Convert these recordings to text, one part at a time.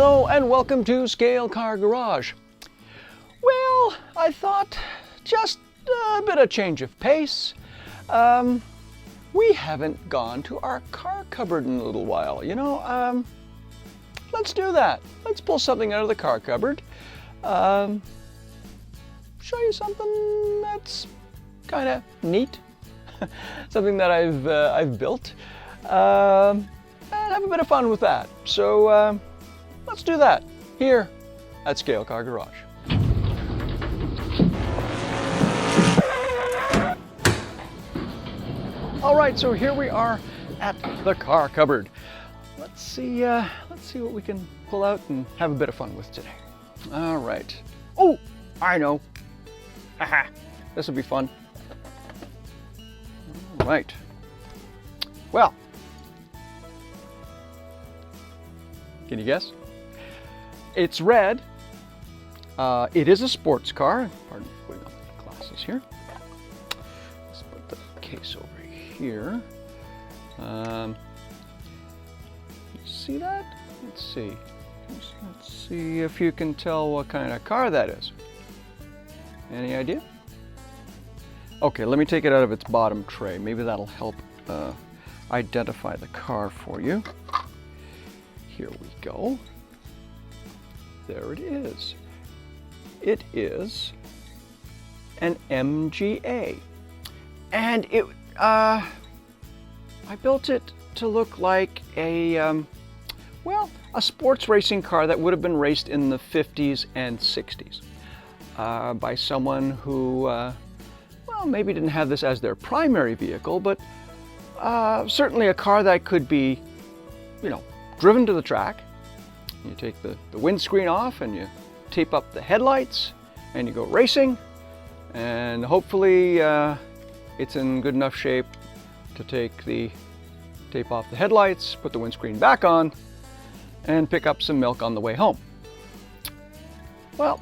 Hello and welcome to Scale Car Garage. Well, I thought just a bit of change of pace. We haven't gone to our car cupboard in a little while, let's do that. Let's pull something out of the car cupboard. Show you something that's kind of neat. Something that I've built. And have a bit of fun with that. So let's do that here at Scale Car Garage. All right, so here we are at the car cupboard. Let's see what we can pull out and have a bit of fun with today. All right. Oh, I know. Haha, this will be fun. All right. Well, can you guess? It's red. It is a sports car. Pardon me for putting on my glasses here. Let's put the case over here. You see that? Let's see. Let's see if you can tell what kind of car that is. Any idea? Okay, let me take it out of its bottom tray. Maybe that'll help identify the car for you. Here we go. There it is. It is an MGA. And I built it to look like a sports racing car that would have been raced in the 50s and 60s by someone who, maybe didn't have this as their primary vehicle, but certainly a car that could be, driven to the track. You take the windscreen off and you tape up the headlights and you go racing, and hopefully it's in good enough shape to take the tape off the headlights, put the windscreen back on, and pick up some milk on the way home. Well,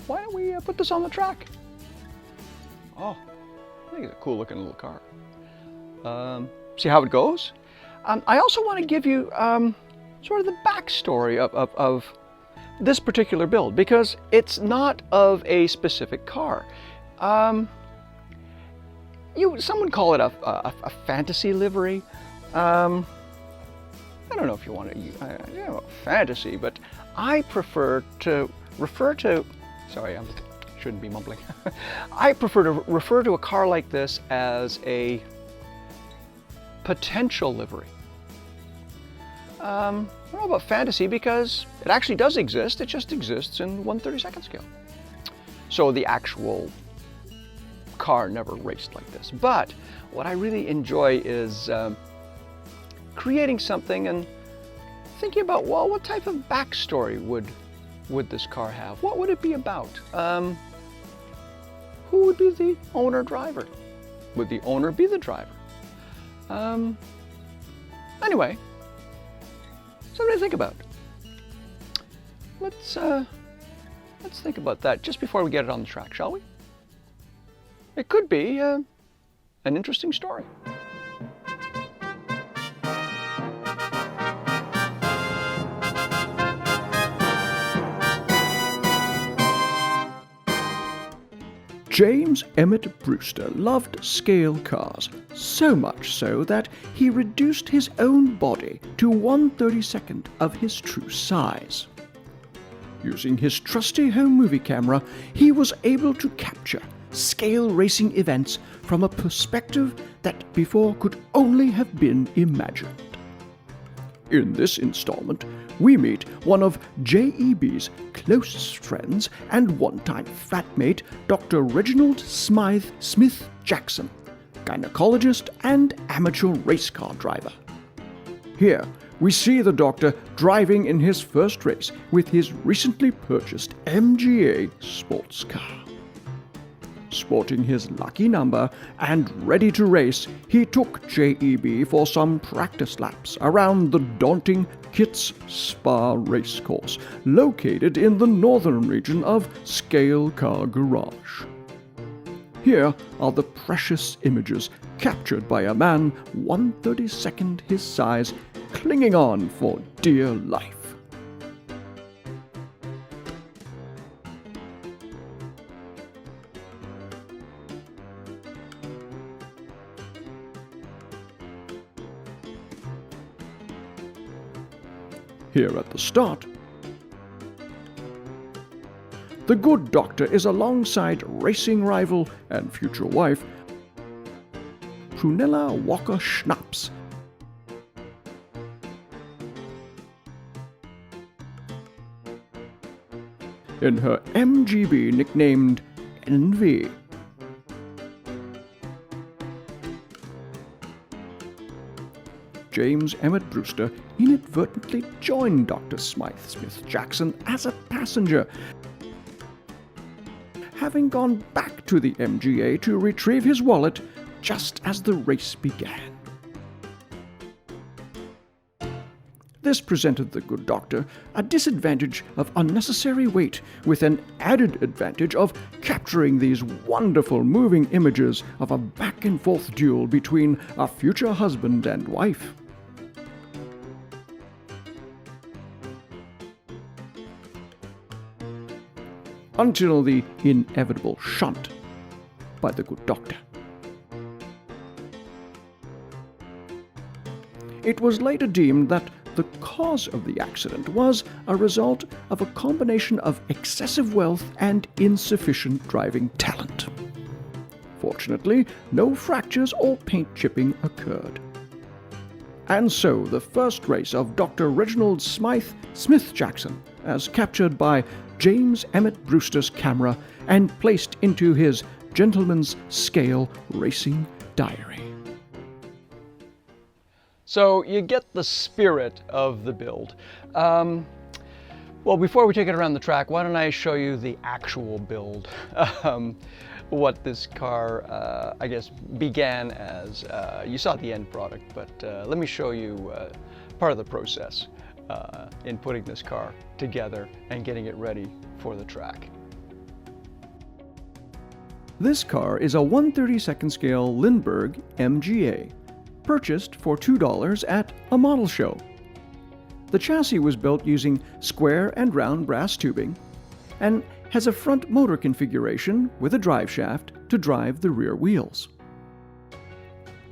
why don't we put this on the track? Oh, I think it's a cool looking little car. See how it goes? I also want to give you sort of the backstory of this particular build, because it's not of a specific car. Someone call it a fantasy livery. I don't know if you want to fantasy, but I prefer to refer to. Sorry, I shouldn't be mumbling. I prefer to refer to a car like this as a potential livery. I don't know about fantasy because it actually does exist. It just exists in 1/32 scale. So the actual car never raced like this. But what I really enjoy is creating something and thinking about, well, what type of backstory would this car have? What would it be about? Who would be the owner driver? Would the owner be the driver? Anyway, something to think about. Let's think about that just before we get it on the track, shall we? It could be an interesting story. James Emmett Brewster loved scale cars, so much so that he reduced his own body to 1/32 of his true size. Using his trusty home movie camera, he was able to capture scale racing events from a perspective that before could only have been imagined. In this installment, we meet one of J.E.B.'s closest friends and one-time flatmate, Dr. Reginald Smythe Smith Jackson, gynecologist and amateur race car driver. Here, we see the doctor driving in his first race with his recently purchased MGA sports car. Sporting his lucky number and ready to race, he took J.E.B. for some practice laps around the daunting Kitts Spa Racecourse, located in the northern region of Scale Car Garage. Here are the precious images captured by a man 1/32 his size, clinging on for dear life. Here at the start, the good doctor is alongside racing rival and future wife, Prunella Walker Schnapps. In her MGB nicknamed Envy. James Emmett Brewster inadvertently joined Dr. Smith Jackson as a passenger, having gone back to the MGA to retrieve his wallet just as the race began. This presented the good doctor a disadvantage of unnecessary weight, with an added advantage of capturing these wonderful moving images of a back-and-forth duel between a future husband and wife. Until the inevitable shunt by the good doctor. It was later deemed that the cause of the accident was a result of a combination of excessive wealth and insufficient driving talent. Fortunately, no fractures or paint chipping occurred. And so the first race of Dr. Reginald Smith Jackson, as captured by James Emmett Brewster's camera and placed into his gentleman's scale racing diary. So you get the spirit of the build. Well, before we take it around the track, why don't I show you the actual build? What this car, I guess, began as. You saw the end product, but let me show you part of the process in putting this car together and getting it ready for the track. This car is a 1/32nd scale Lindbergh MGA, purchased for $2 at a model show. The chassis was built using square and round brass tubing and has a front motor configuration with a drive shaft to drive the rear wheels.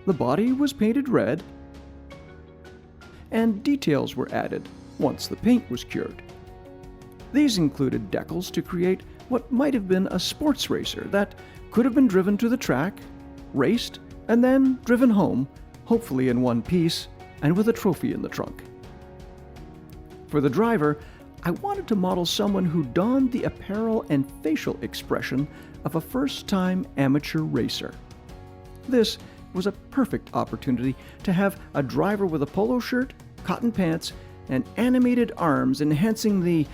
The body was painted red, and details were added once the paint was cured. These included decals to create what might have been a sports racer that could have been driven to the track, raced, and then driven home, hopefully in one piece and with a trophy in the trunk. For the driver, I wanted to model someone who donned the apparel and facial expression of a first-time amateur racer. This was a perfect opportunity to have a driver with a polo shirt, cotton pants, and animated arms enhancing the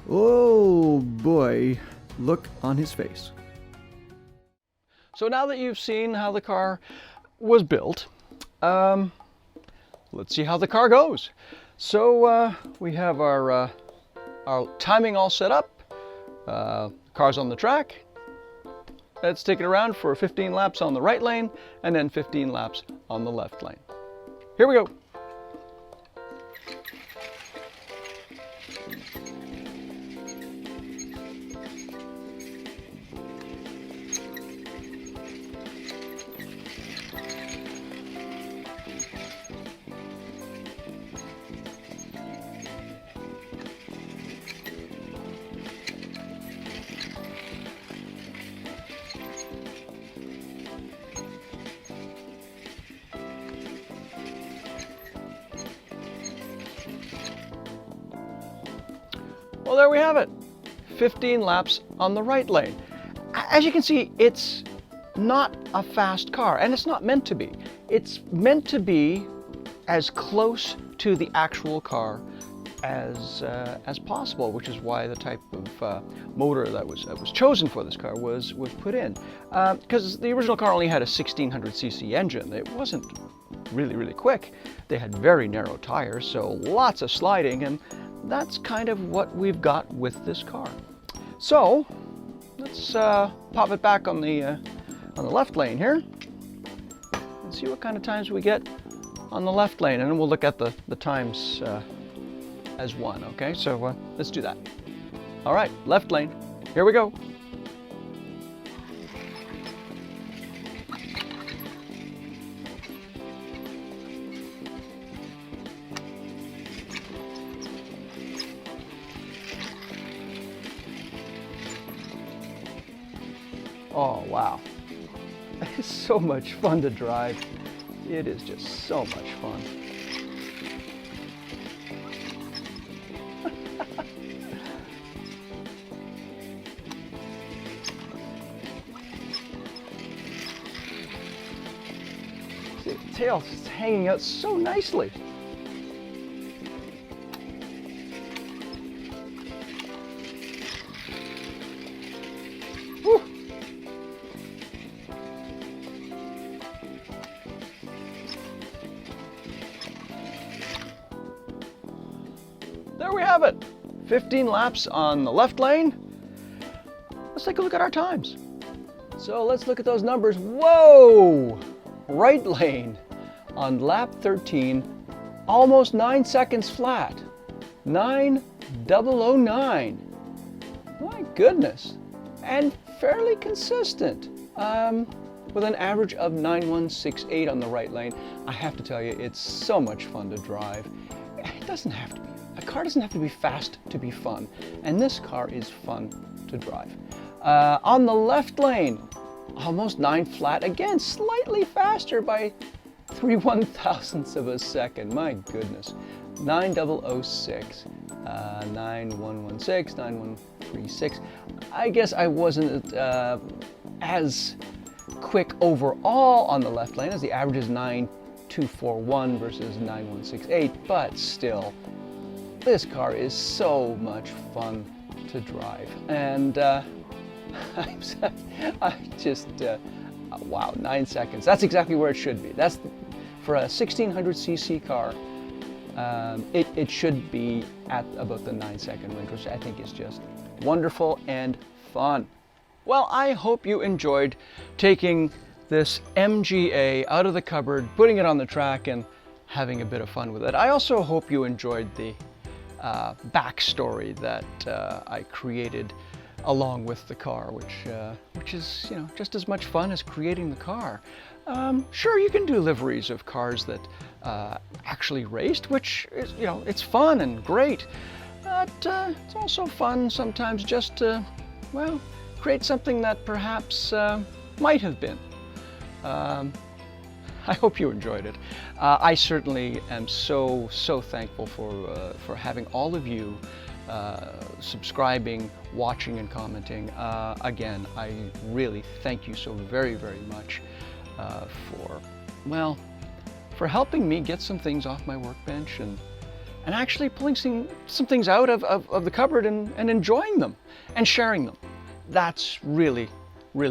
"oh boy" look on his face. So now that you've seen how the car was built, let's see how the car goes. So we have our timing all set up, car's on the track. Let's take it around for 15 laps on the right lane and then 15 laps on the left lane. Here we go. Well, there we have it. 15 laps on the right lane. As you can see, it's not a fast car, and it's not meant to be. It's meant to be as close to the actual car as possible, which is why the type of motor that was chosen for this car was put in. Because the original car only had a 1600cc engine. It wasn't really quick. They had very narrow tires, so lots of sliding, and that's kind of what we've got with this car. So let's pop it back on the left lane here and see what kind of times we get on the left lane, and then we'll look at the times as one, okay? So let's do that. All right, left lane, here we go. Oh, wow. It's so much fun to drive. It is just so much fun. See, the tail's just hanging out so nicely. Whew. There we have it. 15 laps on the left lane. Let's take a look at our times. So let's look at those numbers. Whoa! Right lane on lap 13, almost 9 seconds flat. 9:009. My goodness. And fairly consistent. With an average of 9:168 on the right lane. I have to tell you, it's so much fun to drive. It doesn't have to be. A car doesn't have to be fast to be fun, and this car is fun to drive. On the left lane, almost 9 flat, again, slightly faster by 3/1000ths of a second. My goodness. 9:006, 9:116, 9:136. I guess I wasn't as quick overall on the left lane, as the average is 9:241 versus 9:168, but still, this car is so much fun to drive. And I just, wow, 9 seconds. That's exactly where it should be. That's for a 1600cc car. It should be at about the 9-second range, which I think is just wonderful and fun. Well, I hope you enjoyed taking this MGA out of the cupboard, putting it on the track, and having a bit of fun with it. I also hope you enjoyed the backstory that I created along with the car, which is, you know, just as much fun as creating the car. Sure, you can do liveries of cars that actually raced, which is, you know, it's fun and great. But it's also fun sometimes just to, well, create something that perhaps might have been. I hope you enjoyed it. I certainly am so thankful for having all of you subscribing, watching, and commenting. Again, I really thank you so very much for helping me get some things off my workbench and actually pulling some things out of the cupboard and enjoying them and sharing them. That's really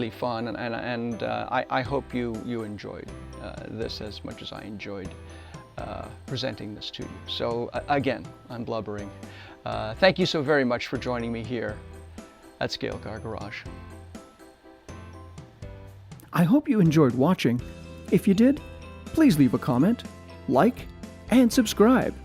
fun, and I hope you enjoyed this as much as I enjoyed presenting this to you. So again, I'm blubbering. Thank you so very much for joining me here at Scale Car Garage. I hope you enjoyed watching. If you did, please leave a comment, like, and subscribe.